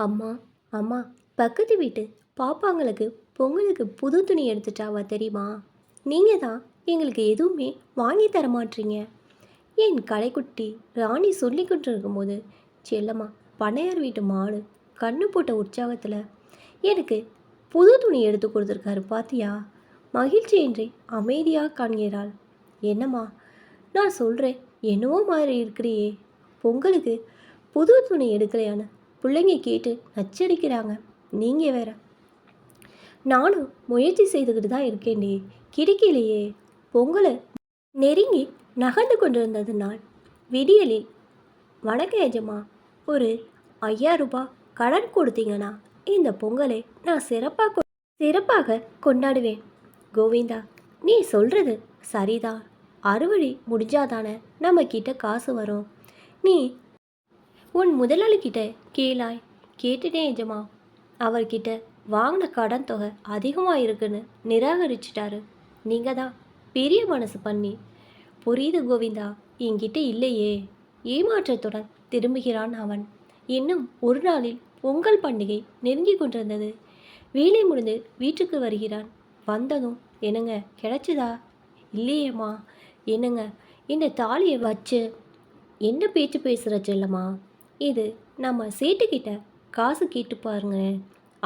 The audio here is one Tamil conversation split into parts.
அம்மா அம்மா, பக்கத்து வீட்டு பாப்பாங்களுக்கு பொங்கலுக்கு புது துணி எடுத்துட்டாவா தெரியுமா? நீங்கள் தான் எங்களுக்கு எதுவுமே வாங்கி தர மாட்டீங்க. என் கடைக்குட்டி ராணி சொல்லிக்கிட்டு இருக்கும்போது, செல்லம்மா பண்ணையார் வீட்டு மாடு கண்ணு போட்ட உற்சாகத்தில் எனக்கு புது துணி எடுத்து கொடுத்துருக்காரு பாத்தியா? மகிழ்ச்சியின்றி அமைதியாக காண்கிறாள். என்னம்மா, நான் சொல்கிறேன் என்னவோ மாதிரி இருக்கிறியே. பொங்கலுக்கு புது துணி எடுக்கலையான்னு பிள்ளைங்க கேட்டு நச்சரிக்கிறாங்க. நீங்கள் வேற. நானும் முயற்சி செய்துக்கிட்டு தான் இருக்கேன்டி, கிடைக்கலையே. பொங்கலை நெருங்கி நகர்ந்து கொண்டிருந்தது நாள். விடியலில், வணக்கம் எஜமா, ஒரு 5000 ரூபாய் கடன் கொடுத்தீங்கன்னா இந்த பொங்கலை நான் சிறப்பாக கொண்டாடுவேன். கோவிந்தா, நீ சொல்கிறது சரிதான். அறுவடை முடிஞ்சாதானே நம்ம கிட்ட காசு வரும். நீ உன் முதலாளிக்கிட்ட கேளாய். கேட்டுட்டேன் எஜமா. அவர்கிட்ட வாங்கின கடன் தொகை அதிகமாக இருக்குன்னு நிராகரிச்சிட்டாரு. நீங்கள் தான் பெரிய மனசு பண்ணி. புரியுது கோவிந்தா, என்கிட்ட இல்லையே. ஏமாற்றத்துடன் திரும்புகிறான் அவன். இன்னும் ஒரு நாளில் பொங்கல் பண்டிகை நெருங்கி கொண்டிருந்தது. வேலை முடிந்து வீட்டுக்கு வருகிறான். வந்ததும், என்னங்க கிடைச்சதா? இல்லையேம்மா. என்னங்க, இந்த தாலியை வச்சு என்ன பேச்சு பேசுகிற செல்லம்மா? இது நம்ம சேட்டுக்கிட்ட காசு கேட்டு பாருங்க.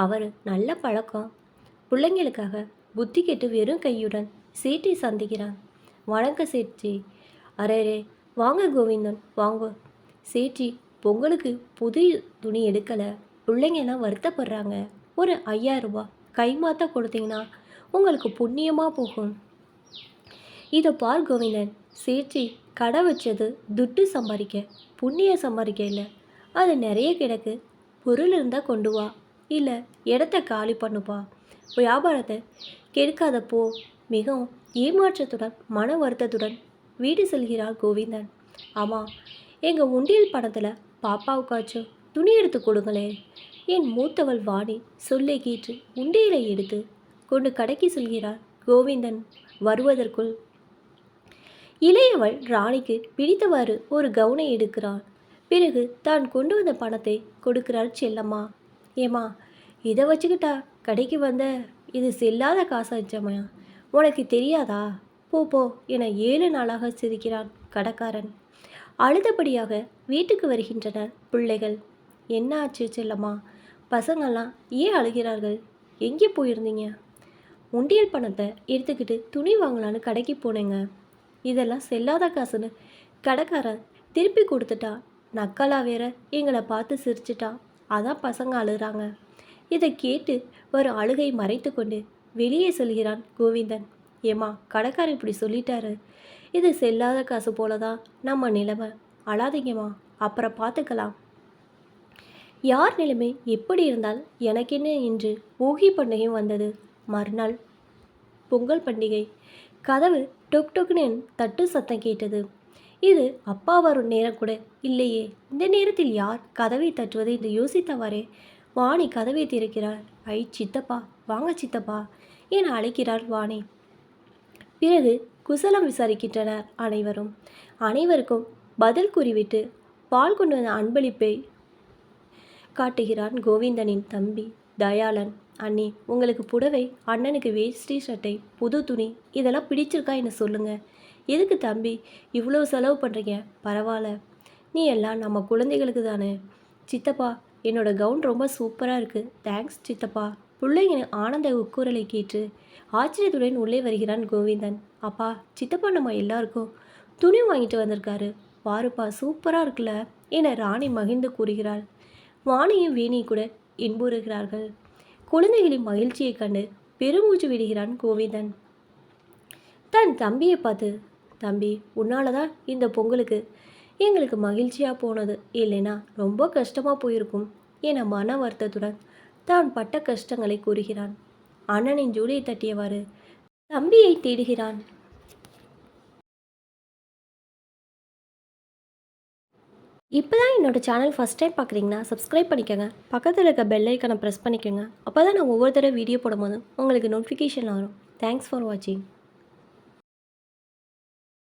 அவர் நல்ல பழக்கம். பிள்ளைங்களுக்காக புத்தி கெட்டு வெறும் கையுடன் சேட்டை சந்திக்கிறான். வணக்கம் சேட்ஜி. அரே, வாங்க கோவிந்தன், வாங்க. சேட்ஜி, பொங்கலுக்கு புது துணி எடுக்கலை, பிள்ளைங்கெல்லாம் வருத்தப்படுறாங்க. ஒரு 5000 ரூபாய் கைமாத்த கொடுத்தீங்கன்னா உங்களுக்கு புண்ணியமாக போகும். இதை பார் கோவிந்தன், சேட்ஜி கடை வச்சது துட்டு சம்பாதிக்க, புண்ணியம் சம்பாதிக்க இல்லை. அது நிறைய கிடக்கு. பொருள் இருந்தால் கொண்டு வா, இல்லை இடத்த காலி பண்ணுப்பா. வியாபாரத்தை கெடுக்காதப்போ. மிகவும் ஏமாற்றத்துடன் மன வருத்தத்துடன் வீடு செல்கிறார் கோவிந்தன். ஆமாம், எங்கள் உண்டியல் பணத்தில் பாப்பாவுக்காச்சும் துணி எடுத்து கொடுங்களே. என் மூத்தவள் வாணி சொல்லை கேட்டு உண்டியலை எடுத்து கொண்டு கடைக்கு செல்கிறார் கோவிந்தன். வருவதற்குள் இளையவள் ராணிக்கு பிடித்தவாறு ஒரு கவுனை எடுக்கிறான். பிறகு தான் கொண்டு வந்த பணத்தை கொடுக்கிறாள் செல்லம்மா. ஏம்மா, இதை வச்சுக்கிட்டா கடைக்கு வந்த? இது செல்லாத காசாச்சம்மா, உனக்கு தெரியாதா? போ போ என 7 நாளாக சிரிக்கிறான் கடைக்காரன். அழுதபடியாக வீட்டுக்கு வருகின்றனர் பிள்ளைகள். என்ன ஆச்சு செல்லம்மா? பசங்கள்லாம் ஏன் அழுகிறார்கள்? எங்கே போயிருந்தீங்க? உண்டியல் பணத்தை எடுத்துக்கிட்டு துணி வாங்கலான்னு கடைக்கு போனேங்க. இதெல்லாம் செல்லாத காசுன்னு கடைக்காரன் திருப்பி கொடுத்துட்டா. நக்கலா வேற எங்களை பார்த்து சிரிச்சிட்டா. அதான் பசங்க அழுகிறாங்க. இதை கேட்டு ஒரு அழுகை மறைத்து கொண்டு வெளியே செல்கிறான் கோவிந்தன். ஏம்மா, கடைக்காரர் இப்படி சொல்லிட்டாரு. இது செல்லாத காசு போலதான் நம்ம நிலைமை. அழாதீங்கம்மா, அப்புறம் பார்த்துக்கலாம். யார் நிலைமை எப்படி இருந்தால் எனக்கென்ன என்று போகி பண்டிகையும் வந்தது. மறுநாள் பொங்கல் பண்டிகை. கதவு டொக் டொக்னு தட்டு சத்தம் கேட்டது. இது அப்பா வரும் நேரம் கூட இல்லையே. இந்த நேரத்தில் யார் கதவை தட்டுவது என்று யோசித்தவாறே வாணி கதவை திறக்கிறார். ஐ சித்தப்பா, வாங்க சித்தப்பா என அழைக்கிறார் வாணி. பிறகு குசலம் விசாரிக்கின்றனர் அனைவரும். அனைவருக்கும் பதில் கூறிவிட்டு பால் கொண்டு வந்த அன்பளிப்பை காட்டுகிறான் கோவிந்தனின் தம்பி தயாளன். அண்ணி, உங்களுக்கு புடவை, அண்ணனுக்கு வேஷ்டி சட்டை, புது துணி, இதெல்லாம் பிடிச்சிருக்கா என்ன சொல்லுங்கள். எதுக்கு தம்பி இவ்வளோ செலவு பண்ணுறீங்க? பரவாயில்ல, நீ எல்லாம் நம்ம குழந்தைகளுக்கு தானே. சித்தப்பா, என்னோட கவுன் ரொம்ப சூப்பராக இருக்குது. தேங்க்ஸ் சித்தப்பா. பிள்ளைங்க ஆனந்த உட்கூரலை கேட்டு ஆச்சரியத்துடன் உள்ளே வருகிறான் கோவிந்தன். அப்பா, சித்தப்பா நம்ம எல்லாருக்கும் துணி வாங்கிட்டு வந்திருக்காரு. பாருப்பா, சூப்பராக இருக்குல்ல என ராணி மகிழ்ந்து கூறுகிறாள். வாணியும் வேணி கூட இன்புறுகிறார்கள். குழந்தைகளின் மகிழ்ச்சியை கண்டு பெருமூச்சு விடுகிறான் கோவிந்தன். தன் தம்பியை பார்த்து, தம்பி, உன்னால தான் இந்த பொங்கலுக்கு எங்களுக்கு மகிழ்ச்சியாக போனது, இல்லைனா ரொம்ப கஷ்டமாக போயிருக்கும் என மன வருத்தத்துடன் தான் பட்ட கஷ்டங்களை கூறுகிறான். அண்ணனின் ஜூலியை தட்டியவாறு தம்பியை தேடுகிறான். இப்போ தான் என்னோடய சேனல் ஃபஸ்ட் டைம் பார்க்குறீங்கன்னா சப்ஸ்கிரைப் பண்ணிக்கோங்க. பக்கத்தில் இருக்க பெல் ஐக்கானை ப்ரெஸ் பண்ணிக்கோங்க. அப்போ தான் நான் ஒவ்வொரு தடவை வீடியோ போடும்போது உங்களுக்கு நோட்டிஃபிகேஷன் வரும். தேங்க்ஸ் ஃபார் வாட்சிங்.